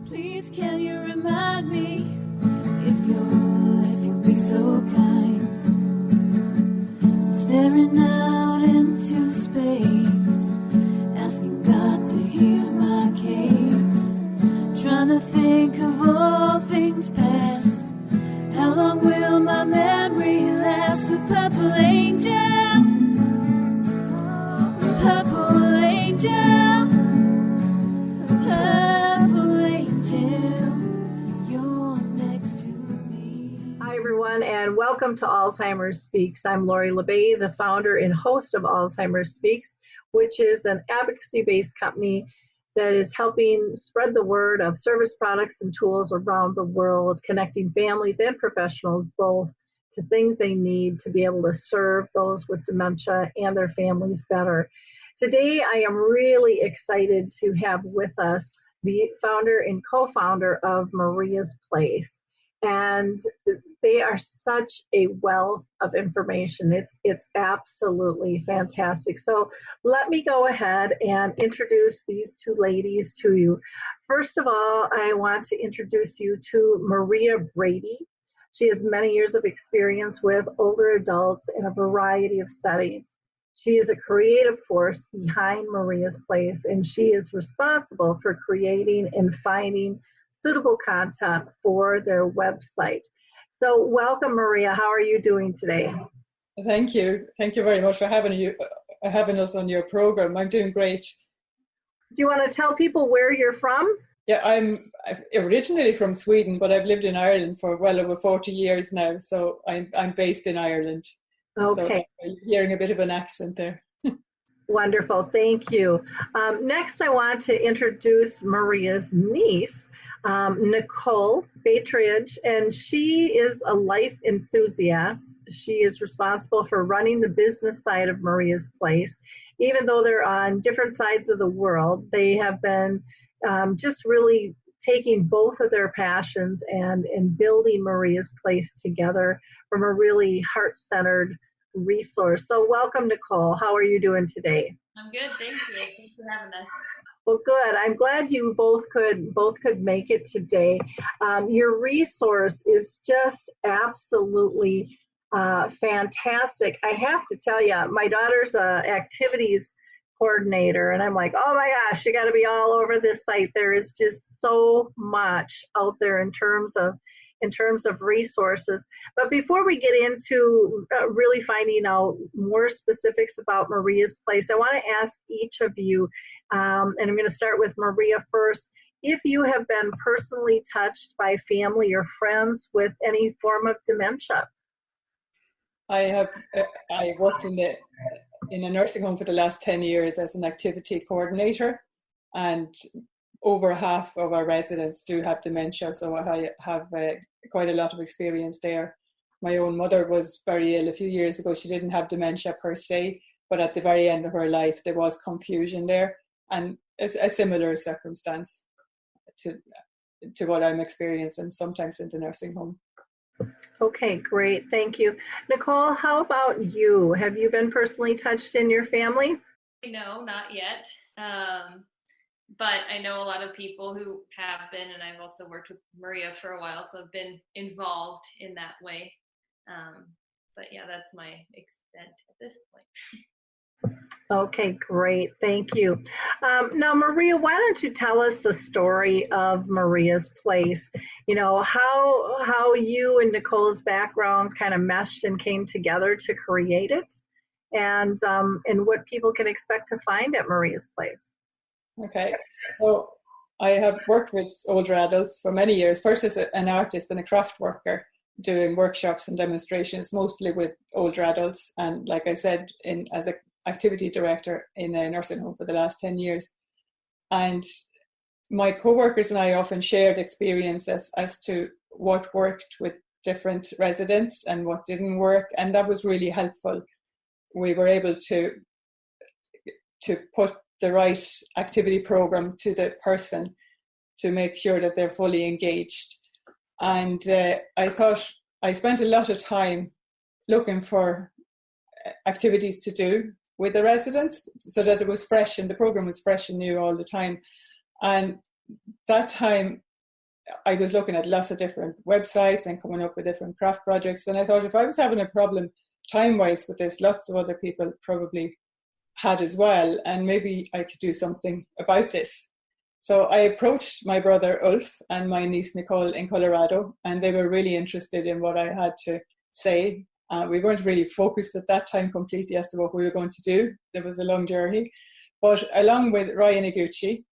Please can you remind me if you'll be so kind, staring out into space, asking God to hear my case, trying to think of all things past. How long will my memory last? The purple angel, the purple angel, the purple angel, you're next to me. Hi, everyone, and welcome to Alzheimer's Speaks. I'm Lori LeBay, the founder and host of Alzheimer's Speaks, which is an advocacy-based company that is helping spread the word of service products and tools around the world, connecting families and professionals both to things they need to be able to serve those with dementia and their families better. Today, I am really excited to have with us the founder and co-founder of Maria's Place. And they are such a wealth of information. It's absolutely fantastic. So let me go ahead and introduce these two ladies to you. First of all, I want to introduce you to Maria Brady. She has many years of experience with older adults in a variety of settings. She is a creative force behind Maria's Place, and she is responsible for creating and finding suitable content for their website. So welcome, Maria. How are you doing today? Thank you. Thank you very much for having us on your program. I'm doing great. Do you want to tell people where you're from? Yeah, I'm originally from Sweden, but I've lived in Ireland for well over 40 years now. So I'm based in Ireland. Okay. So you're hearing a bit of an accent there. Wonderful. Thank you. Next, I want to introduce Maria's niece, Nichole, and she is a life enthusiast. She is responsible for running the business side of Maria's Place. Even though they're on different sides of the world, they have been just really taking both of their passions and building Maria's Place together from a really heart-centered resource. So welcome, Nichole. How are you doing today? I'm good, thank you. Thanks for having us. Well, good. I'm glad you both could make it today. Your resource is just absolutely fantastic. I have to tell you, my daughter's activities coordinator, and I'm like, oh my gosh, you got to be all over this site. There is just so much out there in terms of resources. But before we get into really finding out more specifics about Maria's Place, I want to ask each of you, and I'm going to start with Maria first, if you have been personally touched by family or friends with any form of dementia. I have. I worked in a nursing home for the last 10 years as an activity coordinator, and over half of our residents do have dementia, so I have quite a lot of experience there. My own mother was very ill a few years ago. She didn't have dementia per se, but at the very end of her life, there was confusion there, and it's a similar circumstance to what I'm experiencing sometimes in the nursing home. Okay, great. Thank you. Nichole, how about you? Have you been personally touched in your family? No, not yet. But I know a lot of people who have been, and I've also worked with Maria for a while, so I've been involved in that way. But yeah, that's my extent at this point. Okay, great. Thank you. Now, Maria, why don't you tell us the story of Maria's Place? You know, how you and Nichole's backgrounds kind of meshed and came together to create it, and what people can expect to find at Maria's Place. Okay, so I have worked with older adults for many years, first as an artist and a craft worker, doing workshops and demonstrations, mostly with older adults, and like I said, as an activity director in a nursing home for the last 10 years. And my co-workers and I often shared experiences as to what worked with different residents and what didn't work, and that was really helpful. We were able to put the right activity program to the person to make sure that they're fully engaged. And I thought I spent a lot of time looking for activities to do with the residents so that it was fresh and the program was fresh and new all the time. And that time I was looking at lots of different websites and coming up with different craft projects. And I thought if I was having a problem time-wise with this, lots of other people probably had as well. And maybe I could do something about this. So I approached my brother Ulf and my niece Nichole in Colorado, and they were really interested in what I had to say. We weren't really focused at that time completely as to what we were going to do. There was a long journey. But along with Ryan Iguchi,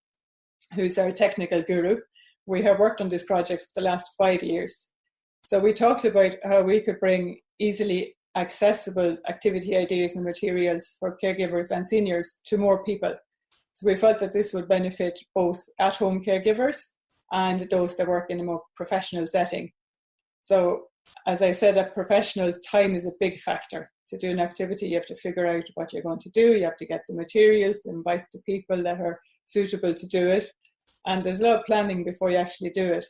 who's our technical guru, we have worked on this project for the last 5 years. So we talked about how we could bring easily accessible activity ideas and materials for caregivers and seniors to more people. So we felt that this would benefit both at-home caregivers and those that work in a more professional setting. So as I said, at professionals, time is a big factor. To do an activity, you have to figure out what you're going to do. You have to get the materials, invite the people that are suitable to do it. And there's a lot of planning before you actually do it.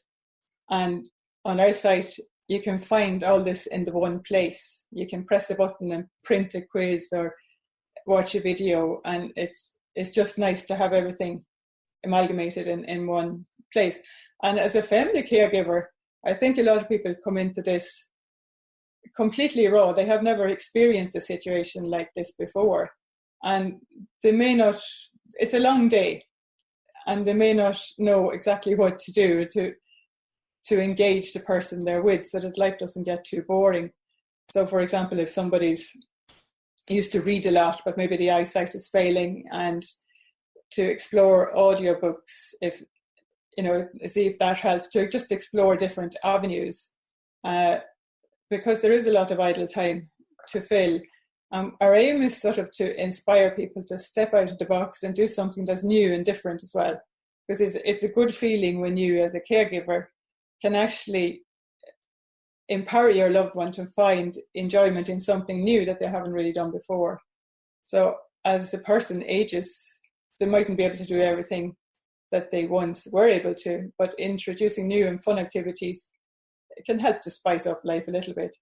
And on our site, you can find all this in the one place. You can press a button and print a quiz or watch a video. And it's just nice to have everything amalgamated in one place. And as a family caregiver, I think a lot of people come into this completely raw. They have never experienced a situation like this before. And they may not, it's a long day, and they may not know exactly what to do to engage the person they're with so that life doesn't get too boring. So for example, if somebody's used to read a lot, but maybe the eyesight is failing, and to explore audiobooks, if see if that helps, to just explore different avenues, because there is a lot of idle time to fill. Our aim is sort of to inspire people to step out of the box and do something that's new and different as well, because it's a good feeling when you as a caregiver can actually empower your loved one to find enjoyment in something new that they haven't really done before. So as the person ages, they mightn't be able to do everything that they once were able to, but introducing new and fun activities can help to spice up life a little bit.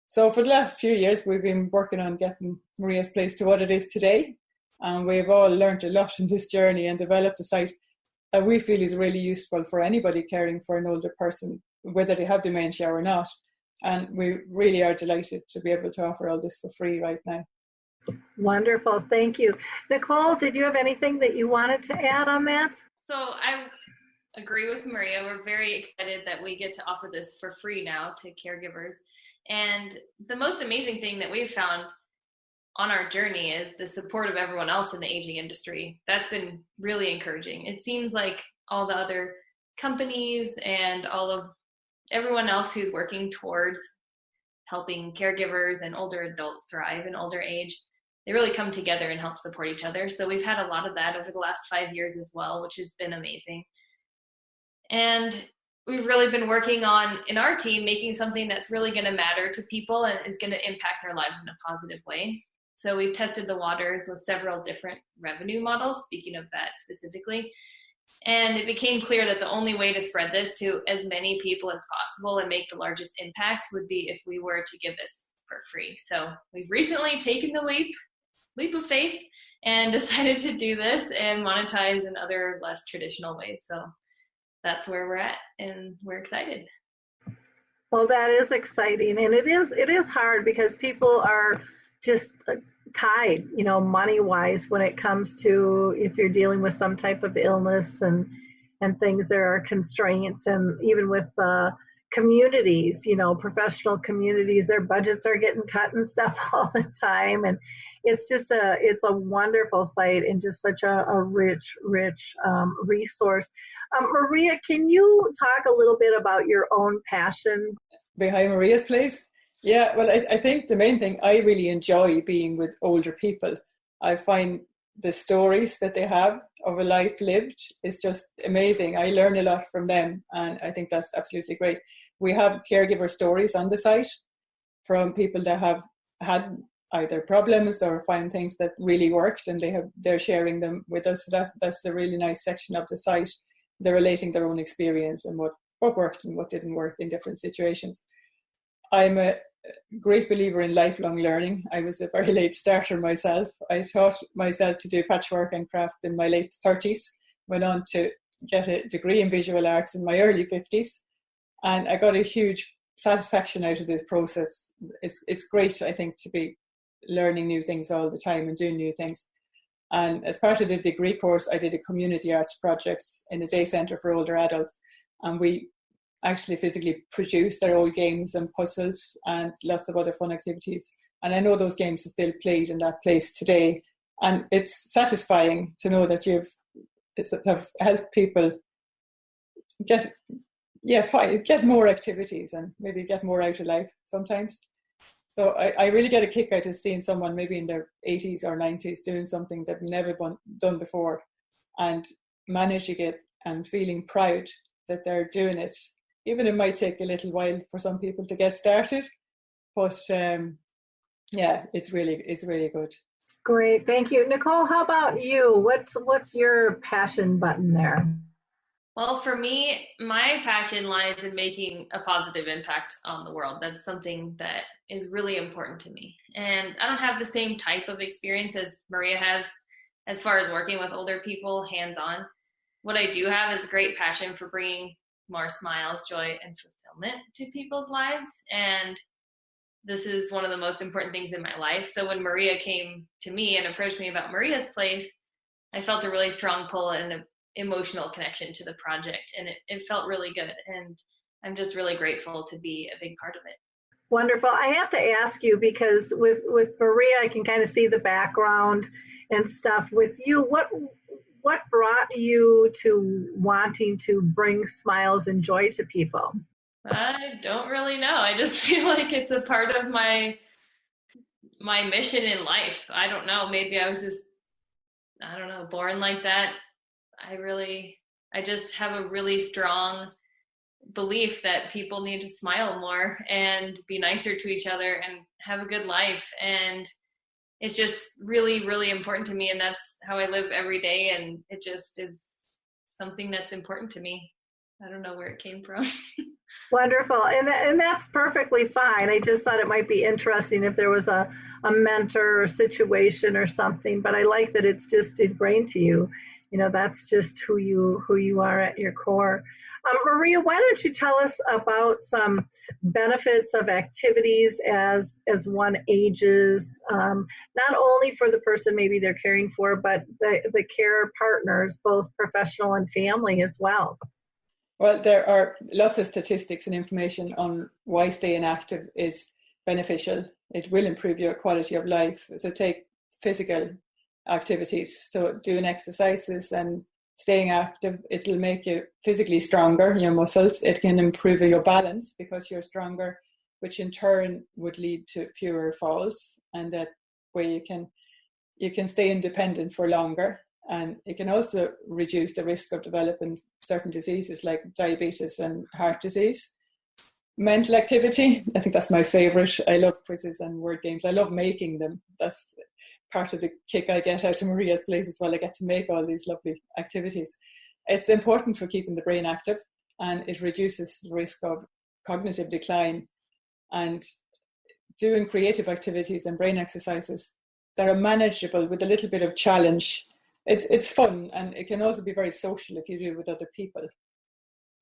So for the last few years, we've been working on getting Maria's Place to what it is today. And we've all learned a lot in this journey and developed a site that we feel is really useful for anybody caring for an older person, whether they have dementia or not. And we really are delighted to be able to offer all this for free right now. Wonderful. Thank you. Nichole, did you have anything that you wanted to add on that? So I agree with Maria. We're very excited that we get to offer this for free now to caregivers. And the most amazing thing that we've found on our journey is the support of everyone else in the aging industry. That's been really encouraging. It seems like all the other companies and all of everyone else who's working towards helping caregivers and older adults thrive in older age, they really come together and help support each other. So we've had a lot of that over the last 5 years as well, which has been amazing. And we've really been working on, in our team, making something that's really going to matter to people and is going to impact their lives in a positive way. So we've tested the waters with several different revenue models, speaking of that specifically. And it became clear that the only way to spread this to as many people as possible and make the largest impact would be if we were to give this for free. So we've recently taken the leap of faith and decided to do this and monetize in other less traditional ways. So that's where we're at, and we're excited. Well, that is exciting, and it is hard because people are just tied, money-wise when it comes to if you're dealing with some type of illness and things. There are constraints, and even with communities, professional communities, their budgets are getting cut and stuff all the time, and it's a wonderful site and just such a rich resource. Maria, can you talk a little bit about your own passion behind Maria's Place? Yeah, well, I think the main thing, I really enjoy being with older people. I find the stories that they have of a life lived is just amazing. I learn a lot from them, and I think that's absolutely great. We have caregiver stories on the site from people that have had either problems or find things that really worked, and they're sharing them with us. So that's a really nice section of the site. They're relating their own experience and what worked and what didn't work in different situations. I'm a great believer in lifelong learning. I was a very late starter myself. I taught myself to do patchwork and crafts in my late 30s, went on to get a degree in visual arts in my early 50s, and I got a huge satisfaction out of this process. It's great, I think, to be learning new things all the time and doing new things. And as part of the degree course, I did a community arts project in a day centre for older adults, and we actually physically produced their old games and puzzles and lots of other fun activities. And I know those games are still played in that place today, and it's satisfying to know that you've helped people get more activities and maybe get more out of life sometimes. So I really get a kick out of seeing someone maybe in their 80s or 90s doing something they've never done before and managing it and feeling proud that they're doing it. Even it might take a little while for some people to get started, but it's really good. Great, thank you. Nichole, how about you? What's your passion button there? Well, for me, my passion lies in making a positive impact on the world. That's something that is really important to me. And I don't have the same type of experience as Maria has as far as working with older people hands-on. What I do have is great passion for bringing more smiles, joy, and fulfillment to people's lives. And this is one of the most important things in my life. So when Maria came to me and approached me about Maria's place, I felt a really strong pull and an emotional connection to the project. And it felt really good. And I'm just really grateful to be a big part of it. Wonderful. I have to ask you, because with Maria, I can kind of see the background and stuff. With you, what brought you to wanting to bring smiles and joy to people? I don't really know. I just feel like it's a part of my mission in life. I don't know. Maybe I was just, born like that. I just have a really strong belief that people need to smile more and be nicer to each other and have a good life. And it's just really, really important to me. And that's how I live every day. And it just is something that's important to me. I don't know where it came from. Wonderful. And that's perfectly fine. I just thought it might be interesting if there was a mentor or situation or something, but I like that it's just ingrained to you. You know, that's just who you are at your core. Maria, why don't you tell us about some benefits of activities as one ages, not only for the person maybe they're caring for, but the care partners, both professional and family as well. Well, there are lots of statistics and information on why staying active is beneficial. It will improve your quality of life. So take physical activities. So doing exercises and staying active, it'll make you physically stronger, your muscles. It can improve your balance because you're stronger, which in turn would lead to fewer falls. And that way you can stay independent for longer. And it can also reduce the risk of developing certain diseases like diabetes and heart disease. Mental activity, I think that's my favorite. I love quizzes and word games. I love making them. That's part of the kick I get out of Maria's place as well. I get to make all these lovely activities. It's important for keeping the brain active, and it reduces the risk of cognitive decline. And doing creative activities and brain exercises that are manageable with a little bit of challenge. It's fun, and it can also be very social if you do it with other people.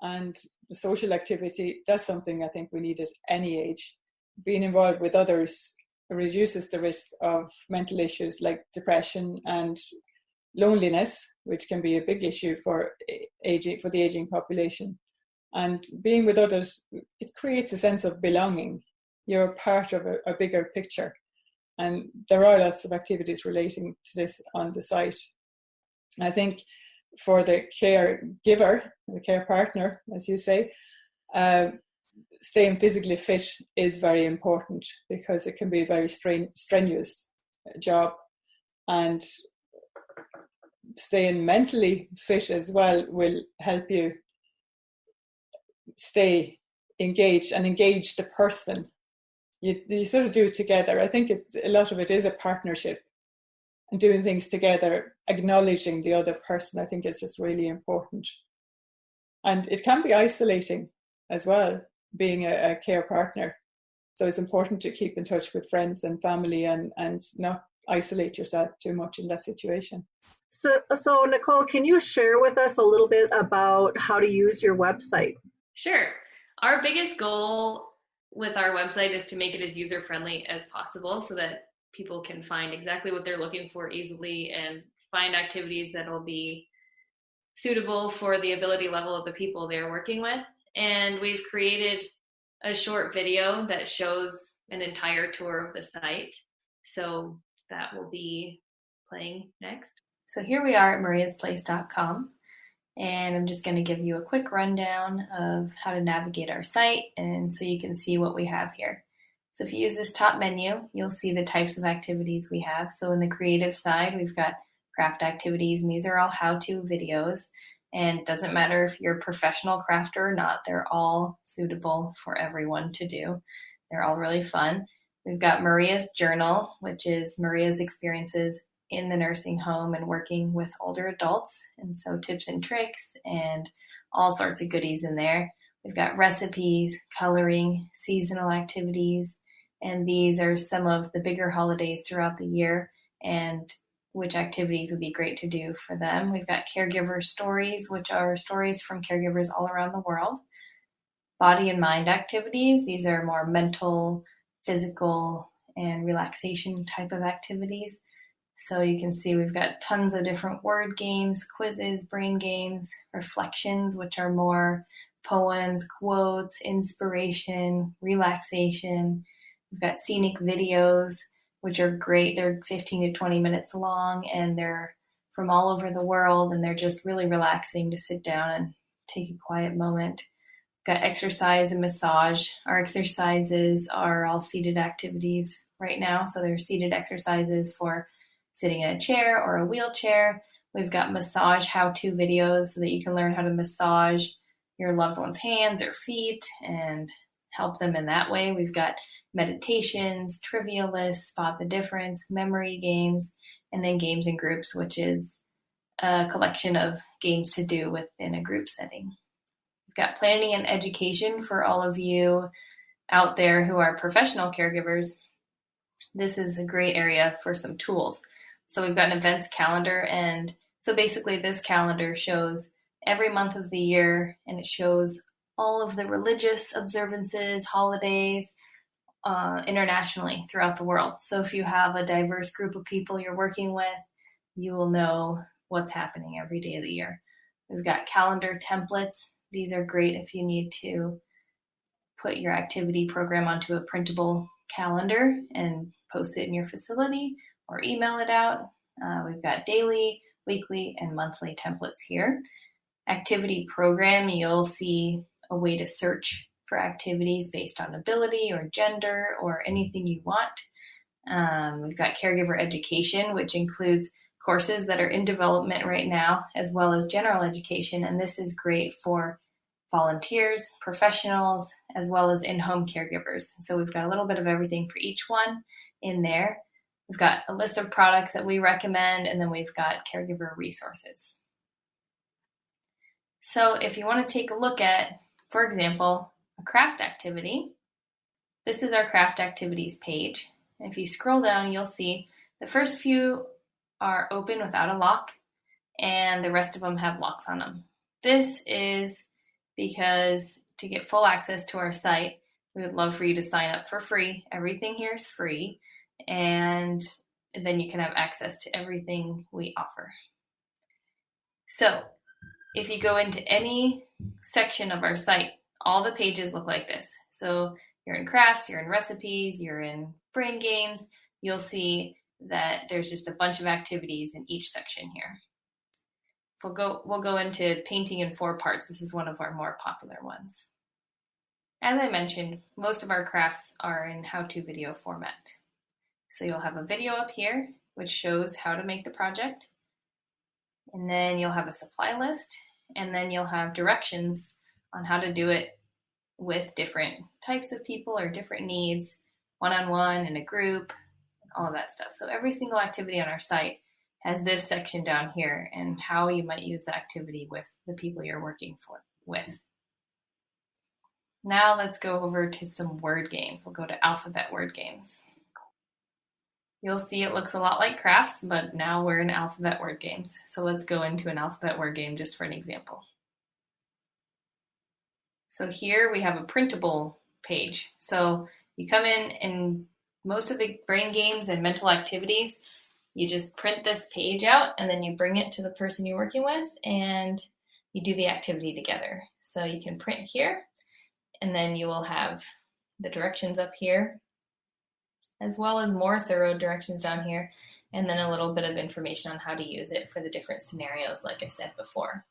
And the social activity, that's something I think we need at any age. Being involved with others reduces the risk of mental issues like depression and loneliness, which can be a big issue for the aging population. And being with others, it creates a sense of belonging. You're part of a bigger picture. And there are lots of activities relating to this on the site. I think for the caregiver, the care partner, as you say, staying physically fit is very important because it can be a very strenuous job. And staying mentally fit as well will help you stay engaged and engage the person. You sort of do it together. I think a lot of it is a partnership. And doing things together, acknowledging the other person, I think is just really important. And it can be isolating as well, being a care partner. So it's important to keep in touch with friends and family and not isolate yourself too much in that situation. So Nichole, can you share with us a little bit about how to use your website? Sure. Our biggest goal with our website is to make it as user-friendly as possible so that people can find exactly what they're looking for easily and find activities that will be suitable for the ability level of the people they're working with. And we've created a short video that shows an entire tour of the site. So that will be playing next. So here we are at mariasplace.com, and I'm just going to give you a quick rundown of how to navigate our site, and so you can see what we have here. So if you use this top menu, you'll see the types of activities we have. So in the creative side, we've got craft activities, and these are all how-to videos. And it doesn't matter if you're a professional crafter or not, they're all suitable for everyone to do. They're all really fun. We've got Maria's Journal, which is Maria's experiences in the nursing home and working with older adults. And so tips and tricks and all sorts of goodies in there. We've got recipes, coloring, seasonal activities, and these are some of the bigger holidays throughout the year and which activities would be great to do for them. We've got caregiver stories, which are stories from caregivers all around the world. Body and mind activities, these are more mental, physical, and relaxation type of activities. So you can see we've got tons of different word games, quizzes, brain games, reflections, which are more poems, quotes, inspiration, relaxation. We've got scenic videos, which are great. They're 15 to 20 minutes long, and they're from all over the world, and they're just really relaxing to sit down and take a quiet moment. We've got exercise and massage. Our exercises are all seated activities right now, so they're seated exercises for sitting in a chair or a wheelchair. We've got massage how-to videos so that you can learn how to massage your loved one's hands or feet and help them in that way. We've got meditations, trivia lists, spot the difference, memory games, and then games in groups, which is a collection of games to do within a group setting. We've got planning and education for all of you out there who are professional caregivers. This is a great area for some tools. So we've got an events calendar, and so basically this calendar shows every month of the year, and it shows all of the religious observances, holidays, internationally throughout the world. So if you have a diverse group of people you're working with, you will know what's happening every day of the year. We've got calendar templates. These are great if you need to put your activity program onto a printable calendar and post it in your facility or email it out. We've got daily, weekly, and monthly templates here. Activity program, you'll see a way to search for activities based on ability or gender or anything you want. We've got caregiver education, which includes courses that are in development right now, as well as general education. And this is great for volunteers, professionals, as well as in-home caregivers. So we've got a little bit of everything for each one in there. We've got a list of products that we recommend, and then we've got caregiver resources. So if you want to take a look at, for example, a craft activity, this is our craft activities page. And if you scroll down, you'll see the first few are open without a lock, and the rest of them have locks on them. This is because to get full access to our site, we would love for you to sign up for free. Everything here is free, and then you can have access to everything we offer. So if you go into any section of our site, all the pages look like this. So you're in crafts, you're in recipes, you're in brain games, you'll see that there's just a bunch of activities in each section here. We'll go into painting in 4 parts. This is one of our more popular ones. As I mentioned, most of our crafts are in how-to video format. So you'll have a video up here, which shows how to make the project. And then you'll have a supply list, and then you'll have directions on how to do it with different types of people or different needs, one-on-one, in a group, all of that stuff. So every single activity on our site has this section down here and how you might use the activity with the people you're working with. Now let's go over to some word games. We'll go to alphabet word games. You'll see it looks a lot like crafts, but now we're in alphabet word games. So let's go into an alphabet word game just for an example. So here we have a printable page. So you come in and most of the brain games and mental activities, you just print this page out and then you bring it to the person you're working with and you do the activity together. So you can print here and then you will have the directions up here, as well as more thorough directions down here, and then a little bit of information on how to use it for the different scenarios, like I said before.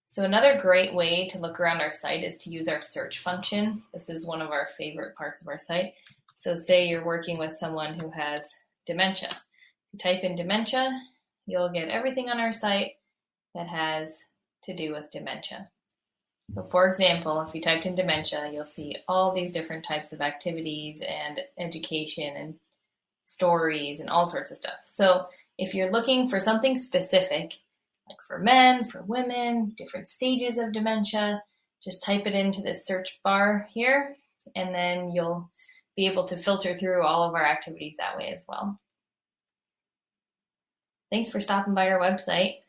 So another great way to look around our site is to use our search function. This is one of our favorite parts of our site. So say you're working with someone who has dementia. You type in dementia, you'll get everything on our site that has to do with dementia. So for example, if you typed in dementia, you'll see all these different types of activities and education and stories and all sorts of stuff. So if you're looking for something specific, like for men, for women, different stages of dementia, just type it into this search bar here, and then you'll be able to filter through all of our activities that way as well. Thanks for stopping by our website.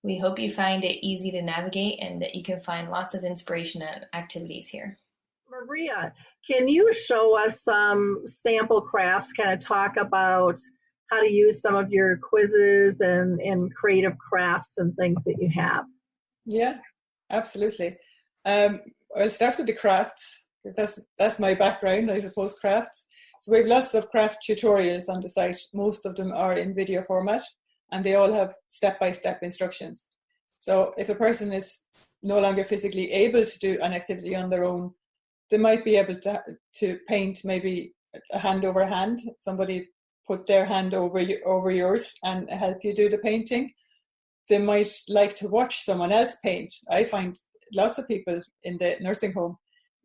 We hope you find it easy to navigate and that you can find lots of inspiration and activities here. Maria, can you show us some sample crafts, kind of talk about how to use some of your quizzes and creative crafts and things that you have? Yeah, absolutely. I'll start with the crafts, because that's my background, I suppose, crafts. So we have lots of craft tutorials on the site. Most of them are in video format, and they all have step-by-step instructions. So if a person is no longer physically able to do an activity on their own, they might be able to paint maybe a hand over hand. Somebody put their hand over yours and help you do the painting. They might like to watch someone else paint. I find lots of people in the nursing home,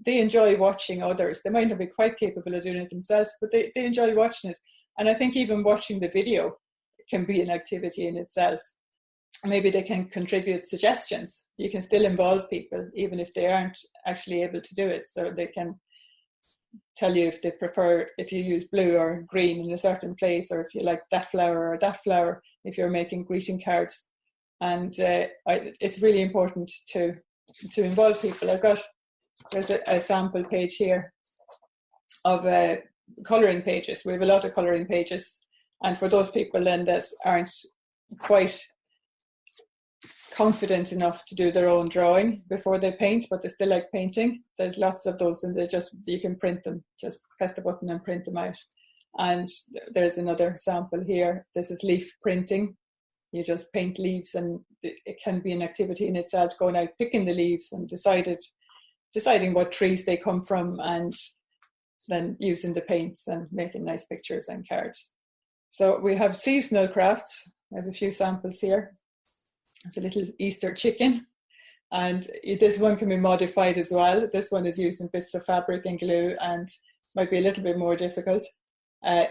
they enjoy watching others. They might not be quite capable of doing it themselves, but they enjoy watching it. And I think even watching the video can be an activity in itself. Maybe they can contribute suggestions. You can still involve people, even if they aren't actually able to do it. So they can tell you if they prefer, if you use blue or green in a certain place, or if you like that flower or that flower, if you're making greeting cards. And it's really important to involve people. There's a sample page here of colouring pages. We have a lot of colouring pages. And for those people then that aren't quite confident enough to do their own drawing before they paint, but they still like painting, there's lots of those, and you can print them. Just press the button and print them out. And there's another sample here. This is leaf printing. You just paint leaves, and it can be an activity in itself, going out picking the leaves and deciding what trees they come from, and then using the paints and making nice pictures and cards. So we have seasonal crafts. I have a few samples here. It's a little Easter chicken, and this one can be modified as well. This one is using bits of fabric and glue and might be a little bit more difficult.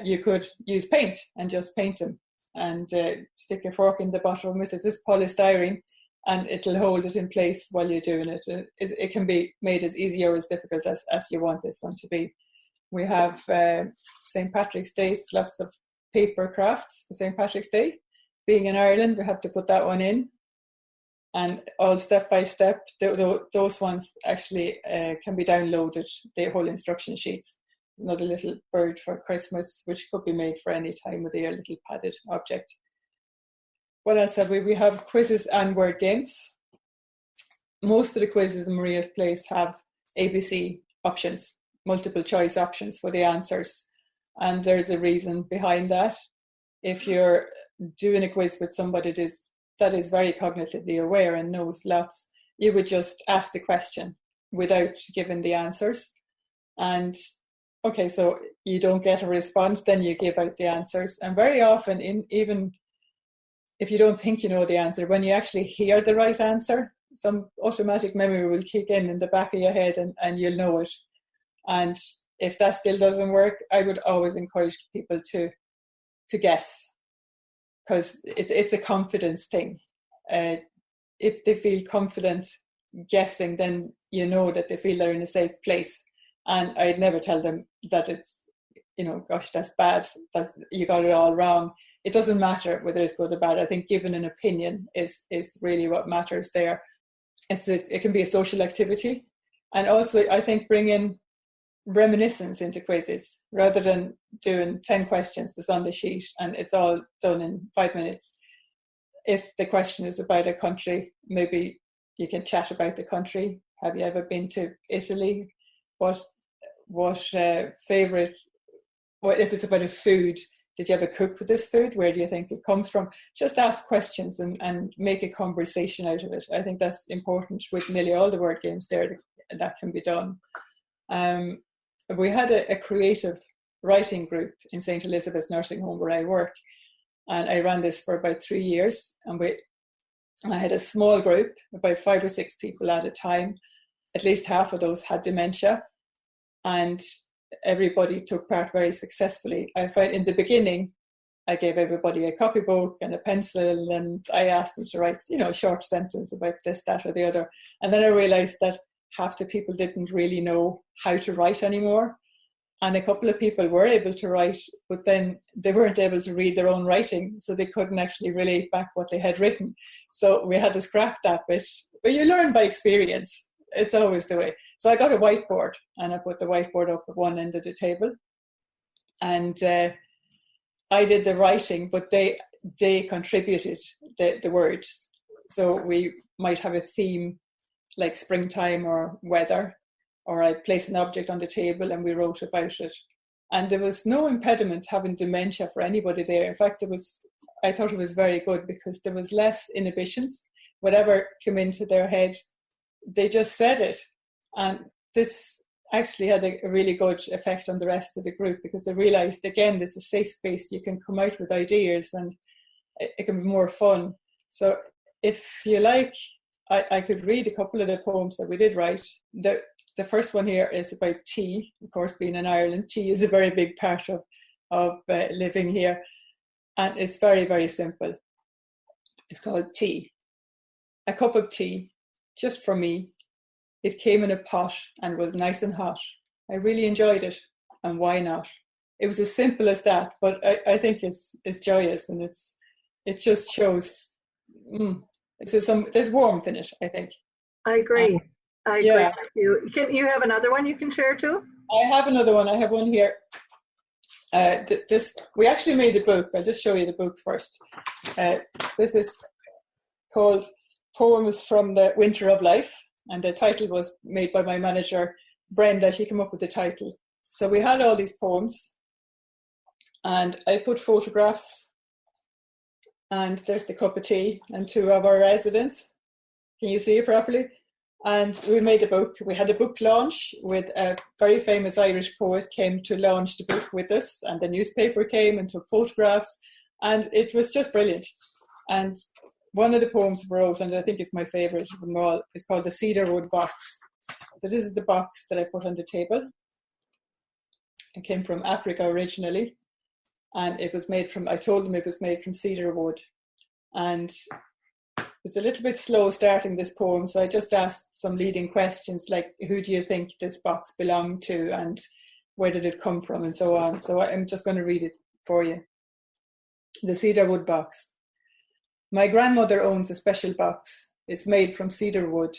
You could use paint and just paint them and stick your fork in the bottom with this polystyrene, and it'll hold it in place while you're doing it. It can be made as easy or as difficult as you want this one to be. We have St. Patrick's Day, lots of paper crafts for St. Patrick's Day. Being in Ireland, we have to put that one in. And all step by step, those ones actually can be downloaded, the whole instruction sheets. There's another little bird for Christmas, which could be made for any time of the year, a little padded object. What else have we? We have quizzes and word games. Most of the quizzes in Maria's place have ABC options, multiple choice options for the answers. And there's a reason behind that. If you're doing a quiz with somebody that is very cognitively aware and knows lots, you would just ask the question without giving the answers. And okay, so you don't get a response, then you give out the answers. And very often, even if you don't think you know the answer, when you actually hear the right answer, some automatic memory will kick in the back of your head, and you'll know it. And if that still doesn't work, I would always encourage people to guess, because it's a confidence thing. If they feel confident guessing, then you know that they feel they're in a safe place. And I'd never tell them that it's gosh, that's bad, you got it all wrong. It doesn't matter whether it's good or bad. I think giving an opinion is really what matters there. It can be a social activity. And also, I think bringing reminiscence into quizzes rather than doing 10 questions that's on the sheet and it's all done in 5 minutes. If the question is about a country, maybe you can chat about the country. Have you ever been to Italy? What favorite? What if it's about a food? Did you ever cook with this food? Where do you think it comes from? Just ask questions and make a conversation out of it. I think that's important with nearly all the word games there that can be done. We had a creative writing group in St. Elizabeth's nursing home where I work, and I ran this for about 3 years. And I had a small group, about 5 or 6 people at a time. At least half of those had dementia, and everybody took part very successfully. I found in the beginning, I gave everybody a copybook and a pencil, and I asked them to write, a short sentence about this, that, or the other. And then I realized that half the people didn't really know how to write anymore. And a couple of people were able to write, but then they weren't able to read their own writing, so they couldn't actually relate back what they had written. So we had to scrap that bit. But you learn by experience. It's always the way. So I got a whiteboard, and I put the whiteboard up at one end of the table. And I did the writing, but they contributed the words. So we might have a theme like springtime or weather, or I'd place an object on the table and we wrote about it. And there was no impediment having dementia for anybody there. In fact, I thought it was very good because there was less inhibitions. Whatever came into their head, they just said it. And this actually had a really good effect on the rest of the group because they realized, again, this is a safe space. You can come out with ideas and it can be more fun. So if you like, I could read a couple of the poems that we did write. The first one here is about tea. Of course, being in Ireland, tea is a very big part of living here. And it's very, very simple. It's called Tea. A cup of tea, just for me. It came in a pot and was nice and hot. I really enjoyed it, and why not? It was as simple as that, but I think it's joyous, and it just shows there's warmth in it, I think. I agree. I agree yeah. with you. Can you have another one you can share too? I have another one. I have one here. We actually made a book. I'll just show you the book first. This is called Poems from the Winter of Life, and the title was made by my manager, Brenda. She came up with the title. So we had all these poems, and I put photographs, and there's the cup of tea and 2 of our residents. Can you see it properly? And we made a book. We had a book launch with a very famous Irish poet came to launch the book with us, and the newspaper came and took photographs, and it was just brilliant. And one of the poems we wrote, and I think it's my favourite of them all, is called The Cedarwood Box. So this is the box that I put on the table. It came from Africa originally, and it was made from, I told them it was made from cedar wood. And it was a little bit slow starting this poem, so I just asked some leading questions like, who do you think this box belonged to, and where did it come from, and so on. So I'm just going to read it for you. The Cedarwood Box. My grandmother owns a special box. It's made from cedar wood.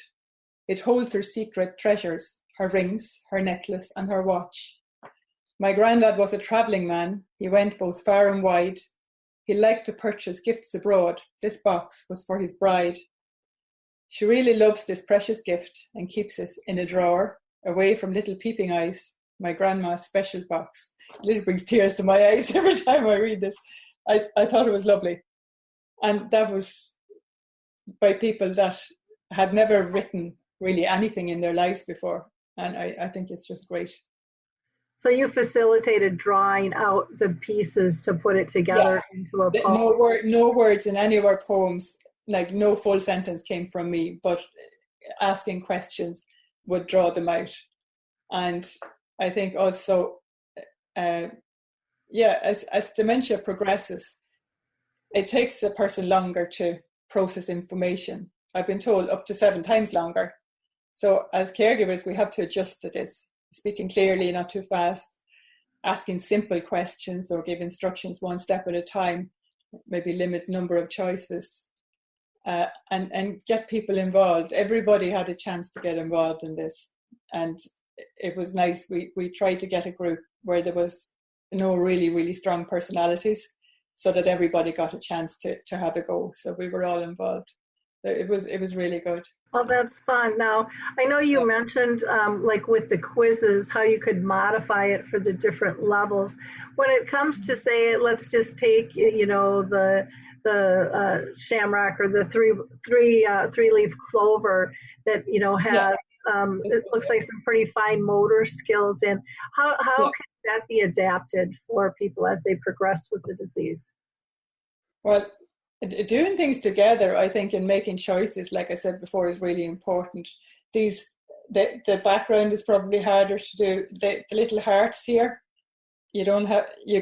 It holds her secret treasures, her rings, her necklace, and her watch. My granddad was a travelling man. He went both far and wide. He liked to purchase gifts abroad. This box was for his bride. She really loves this precious gift and keeps it in a drawer, away from little peeping eyes, my grandma's special box. It literally brings tears to my eyes every time I read this. I thought it was lovely. And that was by people that had never written really anything in their lives before. And I think it's just great. So you facilitated drawing out the pieces to put it together into a poem. No words in any of our poems, like no full sentence came from me, but asking questions would draw them out. And I think also, as dementia progresses, it takes a person longer to process information. I've been told up to 7 times longer. So as caregivers, we have to adjust to this, speaking clearly, not too fast. asking simple questions or give instructions one step at a time, maybe limit number of choices, and get people involved. Everybody had a chance to get involved in this, and it was nice. We tried to get a group where there was no really, really strong personalities, so that everybody got a chance to have a go. So we were all involved. It was really good. Well, that's fun. Now, I know you mentioned, like with the quizzes, how you could modify it for the different levels. When it comes to, say, let's just take, the shamrock or the three-leaf clover that, has, it looks like some pretty fine motor skills in. How can that be adapted for people as they progress with the disease? Well, doing things together, I think, and making choices, like I said before, is really important. The background is probably harder to do. The little hearts here, you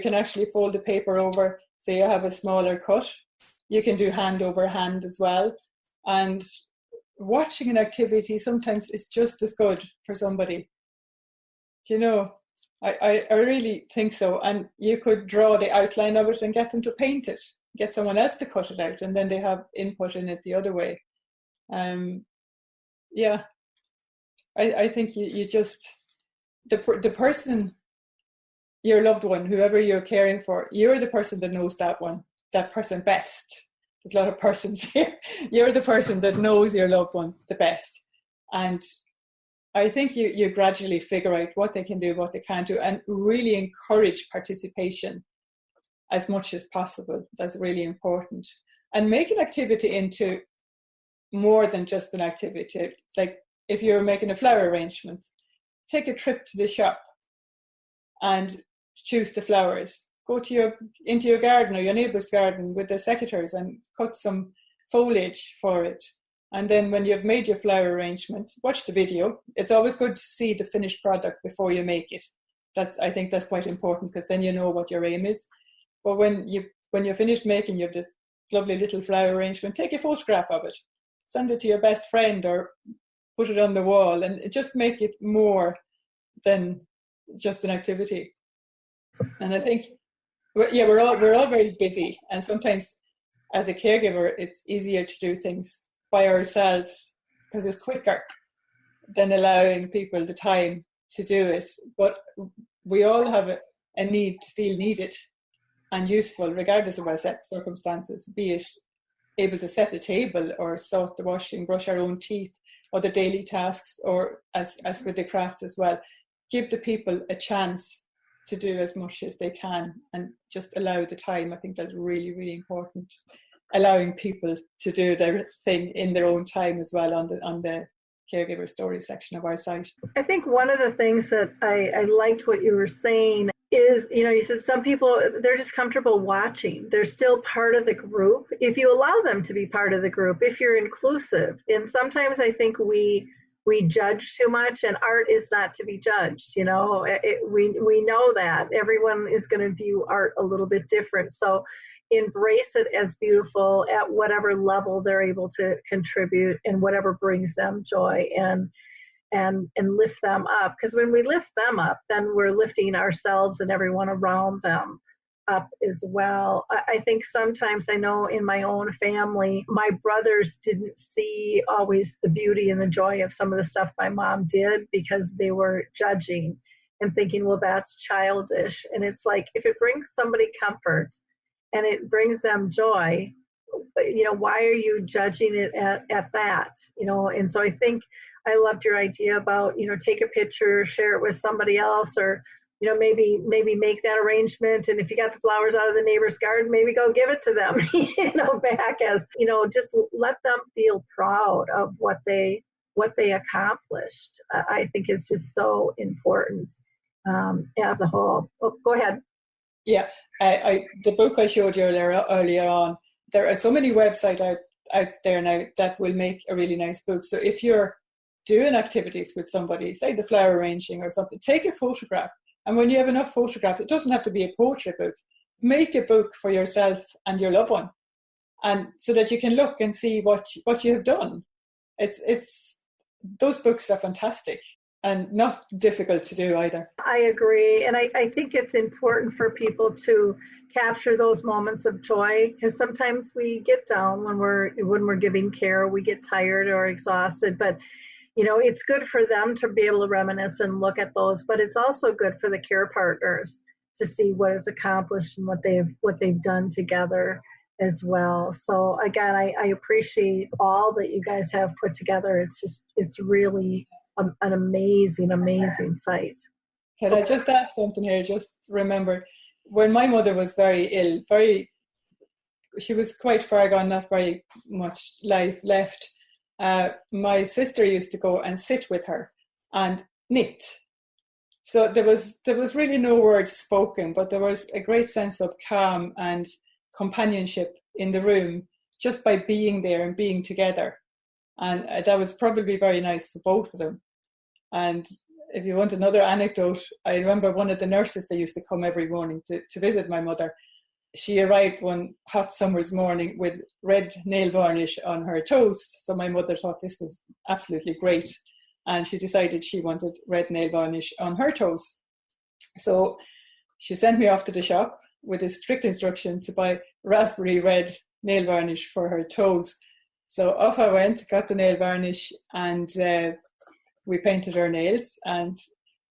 can actually fold the paper over so you have a smaller cut. You can do hand over hand as well. And watching an activity sometimes is just as good for somebody. I really think so. And you could draw the outline of it and get them to paint it. Get someone else to cut it out, and then they have input in it the other way. I think you just, the person, your loved one, whoever you're caring for, you're the person that knows that person best. There's a lot of persons here. You're the person that knows your loved one the best. And I think you gradually figure out what they can do, what they can't do, and really encourage participation as much as possible. That's really important. And make an activity into more than just an activity. Like if you're making a flower arrangement, take a trip to the shop and choose the flowers. Go into your garden or your neighbour's garden with the secateurs and cut some foliage for it. And then when you've made your flower arrangement, watch the video. It's always good to see the finished product before you make it. I think that's quite important, because then you know what your aim is. But when you're finished making, you have this lovely little flower arrangement, take a photograph of it, send it to your best friend or put it on the wall, and just make it more than just an activity. And I think, we're all very busy, and sometimes as a caregiver, it's easier to do things by ourselves because it's quicker than allowing people the time to do it. But we all have a need to feel needed and useful, regardless of our circumstances, be it able to set the table or sort the washing, brush our own teeth, or the daily tasks, or as with the crafts as well. Give the people a chance to do as much as they can and just allow the time. I think that's really, really important. Allowing people to do their thing in their own time as well on the caregiver stories section of our site. I think one of the things that I liked what you were saying is, you said some people, they're just comfortable watching. They're still part of the group. If you allow them to be part of the group, if you're inclusive, and sometimes I think we judge too much, and art is not to be judged. We know that everyone is going to view art a little bit different. So embrace it as beautiful at whatever level they're able to contribute and whatever brings them joy, and lift them up. Because when we lift them up, then we're lifting ourselves and everyone around them up as well. I think sometimes, I know in my own family, my brothers didn't see always the beauty and the joy of some of the stuff my mom did, because they were judging and thinking, well, that's childish. And it's like, if it brings somebody comfort and it brings them joy, why are you judging it at that? And so I think I loved your idea about, take a picture, share it with somebody else, or, maybe make that arrangement. And if you got the flowers out of the neighbor's garden, maybe go give it to them, back as, just let them feel proud of what they accomplished. I think is just so important as a whole. Oh, go ahead. Yeah, the book I showed you earlier on, there are so many websites out there now that will make a really nice book. So if you're doing activities with somebody, say the flower arranging or something, take a photograph. And when you have enough photographs, it doesn't have to be a portrait book. Make a book for yourself and your loved one, and so that you can look and see what you have done. It's those books are fantastic. and not difficult to do either. I agree. And I think it's important for people to capture those moments of joy, because sometimes we get down when we're giving care, we get tired or exhausted, but it's good for them to be able to reminisce and look at those, but it's also good for the care partners to see what is accomplished and what they've done together as well. So again, I appreciate all that you guys have put together. It's really an amazing site. Can I just ask something here? Just remember, when my mother was very ill, she was quite far gone, not very much life left. My sister used to go and sit with her and knit. So there was really no words spoken, but there was a great sense of calm and companionship in the room just by being there and being together. And that was probably very nice for both of them. And if you want another anecdote, I remember one of the nurses that used to come every morning to visit my mother. She arrived one hot summer's morning with red nail varnish on her toes. So my mother thought this was absolutely great. And she decided she wanted red nail varnish on her toes. So she sent me off to the shop with a strict instruction to buy raspberry red nail varnish for her toes. So off I went, got the nail varnish, and we painted her nails. And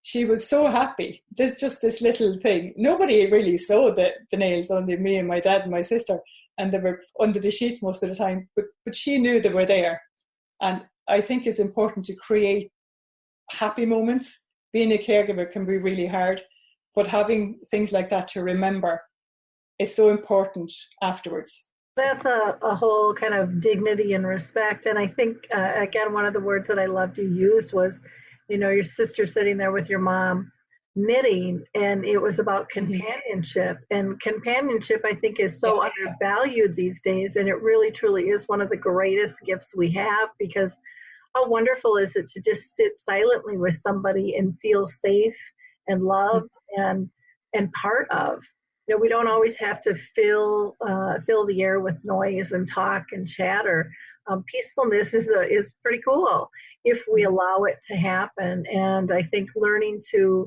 she was so happy. There's just this little thing. Nobody really saw the nails, only me and my dad and my sister. And they were under the sheets most of the time. But she knew they were there. And I think it's important to create happy moments. Being a caregiver can be really hard. But having things like that to remember is so important afterwards. That's a whole kind of dignity and respect. And I think, again, one of the words that I loved you used was, your sister sitting there with your mom knitting, and it was about companionship. And companionship, I think, is so undervalued these days. And it really, truly is one of the greatest gifts we have, because how wonderful is it to just sit silently with somebody and feel safe and loved and part of. We don't always have to fill the air with noise and talk and chatter. Peacefulness is pretty cool if we allow it to happen. And I think learning to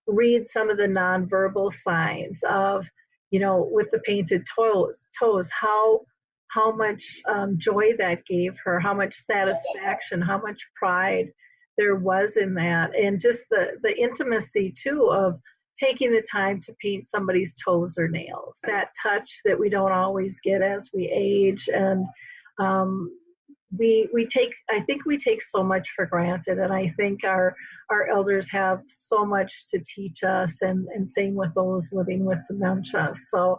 read some of the nonverbal signs of, with the painted toes, how much joy that gave her, how much satisfaction, how much pride there was in that, and just the intimacy too of taking the time to paint somebody's toes or nails, that touch that we don't always get as we age. And I think we take so much for granted, and I think our elders have so much to teach us, and same with those living with dementia. So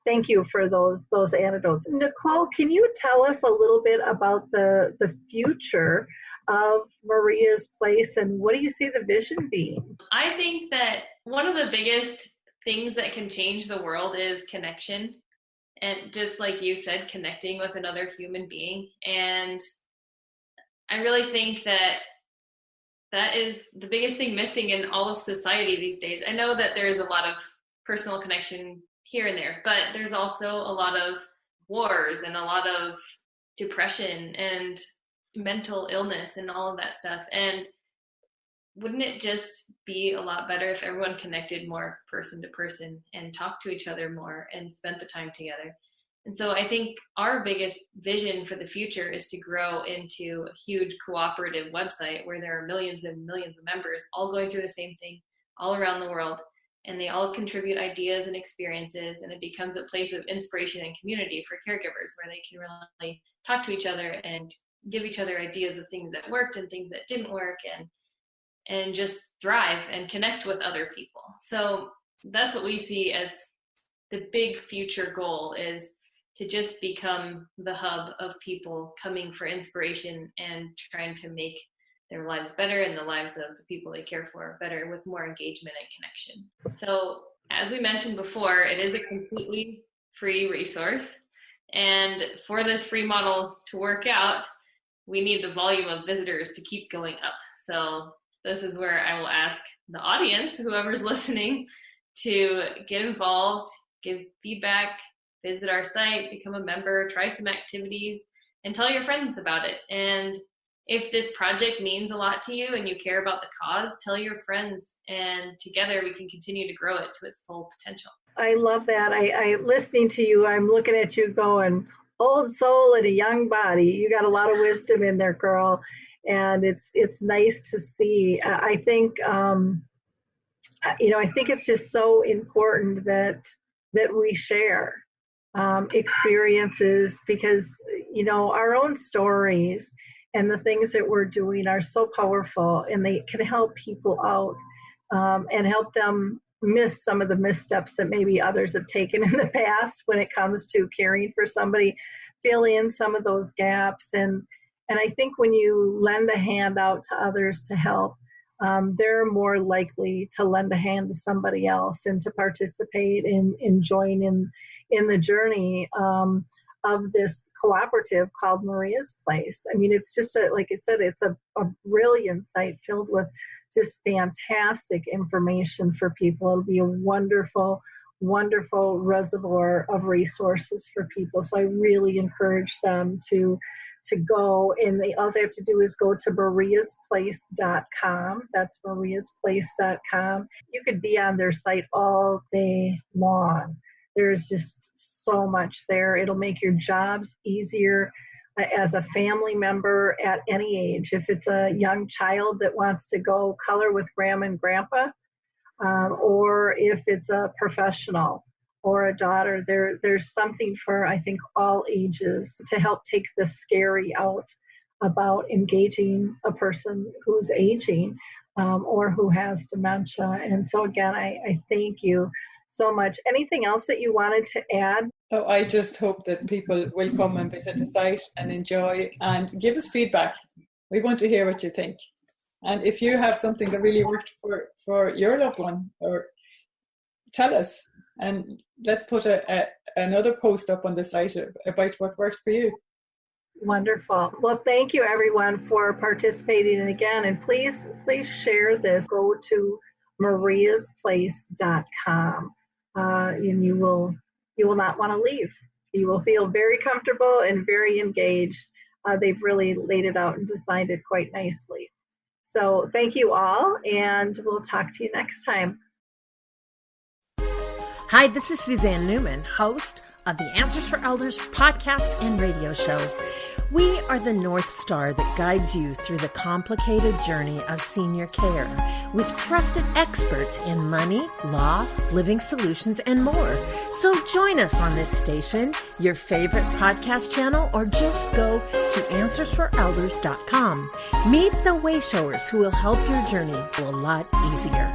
thank you for those anecdotes. Nichole, can you tell us a little bit about the future of Maria's Place, and what do you see the vision being? I think that one of the biggest things that can change the world is connection. And just like you said, connecting with another human being. And I really think that is the biggest thing missing in all of society these days. I know that there's a lot of personal connection here and there, but there's also a lot of wars and a lot of depression and mental illness and all of that stuff. And wouldn't it just be a lot better if everyone connected more person to person and talked to each other more and spent the time together? And so I think our biggest vision for the future is to grow into a huge cooperative website where there are millions and millions of members all going through the same thing all around the world, and they all contribute ideas and experiences, and it becomes a place of inspiration and community for caregivers where they can really talk to each other and give each other ideas of things that worked and things that didn't work, and just thrive and connect with other people. So that's what we see as the big future goal, is to just become the hub of people coming for inspiration and trying to make their lives better and the lives of the people they care for better with more engagement and connection. So as we mentioned before, it is a completely free resource. And for this free model to work out, we need the volume of visitors to keep going up. So this is where I will ask the audience, whoever's listening, to get involved, give feedback, visit our site, become a member, try some activities, and tell your friends about it. And if this project means a lot to you and you care about the cause, tell your friends, and together we can continue to grow it to its full potential. I love that. I listening to you, I'm looking at you going, old soul in a young body. You got a lot of wisdom in there, girl. And it's nice to see. I think, I think it's just so important that we share experiences, because, our own stories and the things that we're doing are so powerful, and they can help people out and help them miss some of the missteps that maybe others have taken in the past when it comes to caring for somebody, fill in some of those gaps. And I think when you lend a hand out to others to help, they're more likely to lend a hand to somebody else and to participate in join in the journey of this cooperative called Maria's Place. I mean, it's just, like I said, it's a brilliant site filled with just fantastic information for people. It'll be a wonderful, wonderful reservoir of resources for people. So I really encourage them to go, and all they have to do is go to mariasplace.com. That's mariasplace.com. You could be on their site all day long. There's just so much there. It'll make your jobs easier as a family member at any age. If it's a young child that wants to go color with grandma and grandpa, or if it's a professional or a daughter, there's something for, I think, all ages to help take the scary out about engaging a person who's aging or who has dementia. And so again, I thank you so much. Anything else that you wanted to add? Oh, I just hope that people will come and visit the site and enjoy and give us feedback. We want to hear what you think. And if you have something that really worked for your loved one, or tell us, and let's put another post up on the site about what worked for you. Wonderful. Well, thank you everyone for participating. And again, and please share this. Go to mariasplace.com. And you will not want to leave. You will feel very comfortable and very engaged. They've really laid it out and designed it quite nicely. So thank you all, and we'll talk to you next time. Hi, this is Suzanne Newman, host of the Answers for Elders podcast and radio show. We are the North Star that guides you through the complicated journey of senior care with trusted experts in money, law, living solutions, and more. So join us on this station, your favorite podcast channel, or just go to AnswersForElders.com. Meet the Wayshowers who will help your journey go a lot easier.